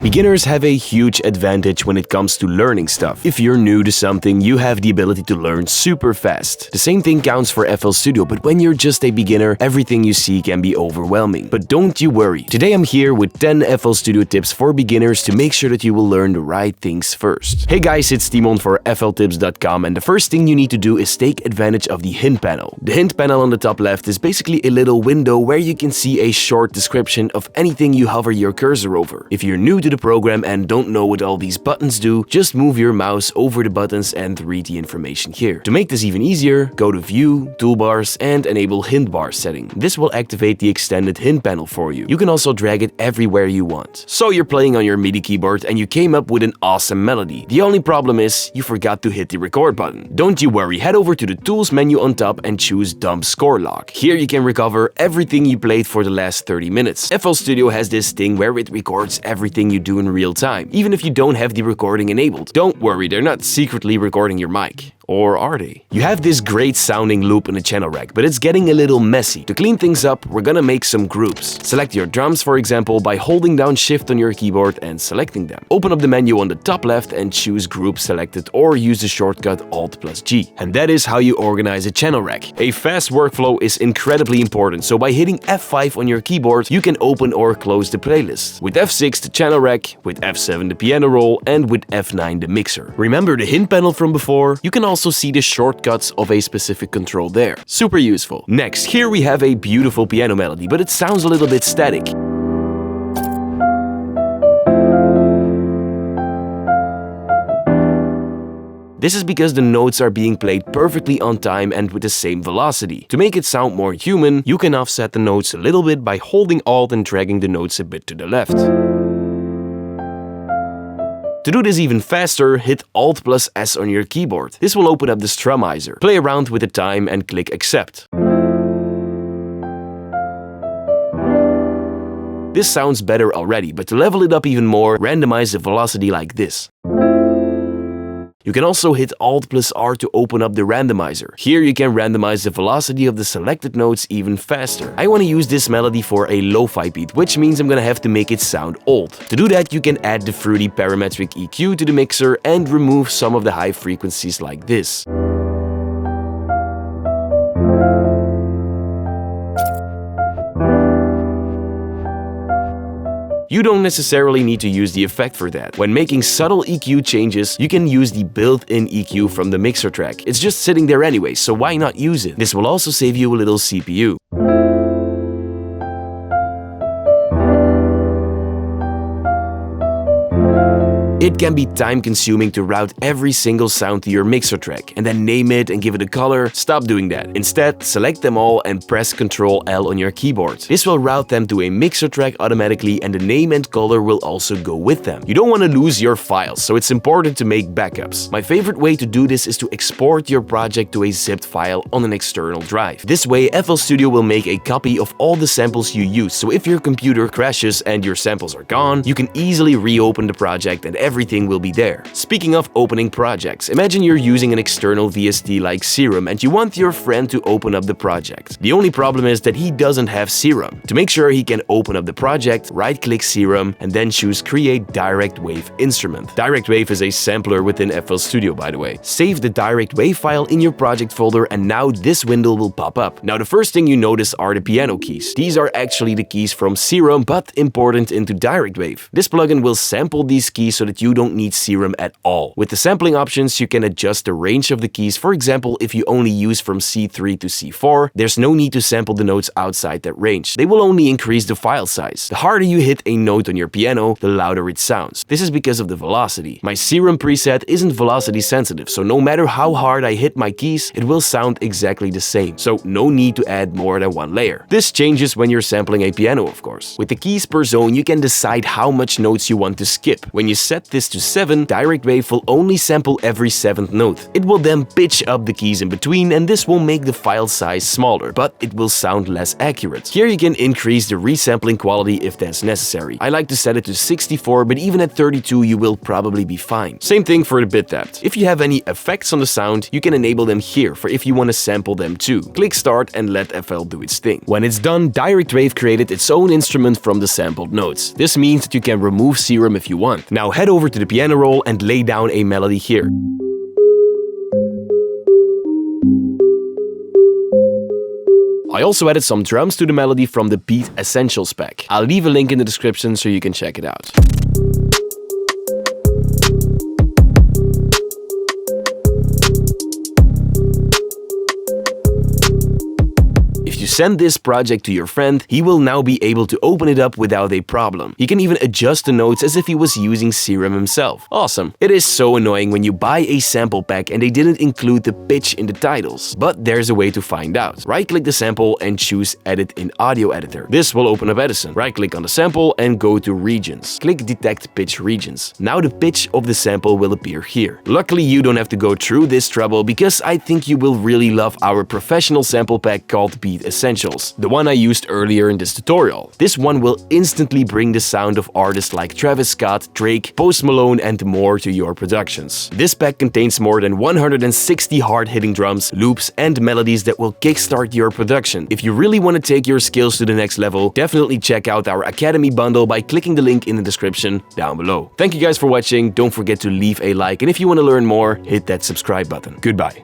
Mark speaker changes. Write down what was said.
Speaker 1: Beginners have a huge advantage when it comes to learning stuff. If you're new to something, you have the ability to learn super fast. The same thing counts for FL Studio, but when you're just a beginner, everything you see can be overwhelming. But don't you worry. Today I'm here with 10 FL Studio tips for beginners to make sure that you will learn the right things first. Hey guys, it's Timon for FLtips.com, and the first thing you need to do is take advantage of the hint panel. The hint panel on the top left is basically a little window where you can see a short description of anything you hover your cursor over. If you're new to the program and don't know what all these buttons do, just move your mouse over the buttons and read the information here. To make this even easier, go to View, Toolbars, and enable Hint Bar setting. This will activate the extended hint panel for you. You can also drag it everywhere you want. So you're playing on your MIDI keyboard and you came up with an awesome melody. The only problem is you forgot to hit the record button. Don't you worry, head over to the Tools menu on top and choose Dump Score Log. Here you can recover everything you played for the last 30 minutes. FL Studio has this thing where it records everything you do in real time, even if you don't have the recording enabled. Don't worry, they're not secretly recording your mic. Or are they? You have this great sounding loop in the channel rack, but it's getting a little messy. To clean things up, we're gonna make some groups. Select your drums, for example, by holding down Shift on your keyboard and selecting them. Open up the menu on the top left and choose Group Selected, or use the shortcut Alt+G. And that is how you organize a channel rack. A fast workflow is incredibly important, so by hitting F5 on your keyboard, you can open or close the playlist. With F6 the channel rack, with F7 the piano roll, and with F9 the mixer. Remember the hint panel from before? You can also see the shortcuts of a specific control there. Super useful. Next, here we have a beautiful piano melody, but it sounds a little bit static. This is because the notes are being played perfectly on time and with the same velocity. To make it sound more human, you can offset the notes a little bit by holding Alt and dragging the notes a bit to the left. To do this even faster, hit Alt+S on your keyboard. This will open up the Strumizer. Play around with the time and click Accept. This sounds better already, but to level it up even more, randomize the velocity like this. You can also hit Alt+R to open up the randomizer. Here you can randomize the velocity of the selected notes even faster. I want to use this melody for a lo-fi beat, which means I'm gonna have to make it sound old. To do that, you can add the fruity parametric EQ to the mixer and remove some of the high frequencies like this. You don't necessarily need to use the effect for that. When making subtle EQ changes, you can use the built-in EQ from the mixer track. It's just sitting there anyway, so why not use it? This will also save you a little CPU. It can be time-consuming to route every single sound to your mixer track and then name it and give it a color. Stop doing that. Instead, select them all and press Ctrl-L on your keyboard. This will route them to a mixer track automatically, and the name and color will also go with them. You don't want to lose your files, so it's important to make backups. My favorite way to do this is to export your project to a zipped file on an external drive. This way, FL Studio will make a copy of all the samples you use, so if your computer crashes and your samples are gone, you can easily reopen the project and everything will be there. Speaking of opening projects, imagine you're using an external VST like Serum and you want your friend to open up the project. The only problem is that he doesn't have Serum. To make sure he can open up the project, right-click Serum and then choose Create Direct Wave Instrument. Direct Wave is a sampler within FL Studio, by the way. Save the Direct Wave file in your project folder and now this window will pop up. Now the first thing you notice are the piano keys. These are actually the keys from Serum but imported into Direct Wave. This plugin will sample these keys so that you don't need Serum at all. With the sampling options, you can adjust the range of the keys. For example, if you only use from C3 to C4, there's no need to sample the notes outside that range. They will only increase the file size. The harder you hit a note on your piano, the louder it sounds. This is because of the velocity. My Serum preset isn't velocity sensitive, so no matter how hard I hit my keys, it will sound exactly the same. So no need to add more than one layer. This changes when you're sampling a piano, of course. With the keys per zone, you can decide how much notes you want to skip. When you set set this to 7, direct wave will only sample every 7th note. It will then pitch up the keys in between, and this will make the file size smaller, but it will sound less accurate. Here you can increase the resampling quality if that's necessary. I like to set it to 64, but even at 32 you will probably be fine. Same thing for the bit depth. If you have any effects on the sound, you can enable them here for if you want to sample them too. Click start and let FL do its thing. When it's done, direct wave created its own instrument from the sampled notes. This means that you can remove Serum if you want. Now head over to the piano roll and lay down a melody here. I also added some drums to the melody from the Beat Essentials pack. I'll leave a link in the description so you can check it out. If you send this project to your friend, he will now be able to open it up without a problem. He can even adjust the notes as if he was using Serum himself. Awesome. It is so annoying when you buy a sample pack and they didn't include the pitch in the titles. But there's a way to find out. Right-click the sample and choose Edit in Audio Editor. This will open up Edison. Right-click on the sample and go to Regions. Click Detect Pitch Regions. Now the pitch of the sample will appear here. Luckily, you don't have to go through this trouble because I think you will really love our professional sample pack called Beat Essentials, the one I used earlier in this tutorial. This one will instantly bring the sound of artists like Travis Scott, Drake, Post Malone and more to your productions. This pack contains more than 160 hard-hitting drums, loops and melodies that will kickstart your production. If you really want to take your skills to the next level, definitely check out our Academy bundle by clicking the link in the description down below. Thank you guys for watching, don't forget to leave a like, and if you want to learn more, hit that subscribe button. Goodbye.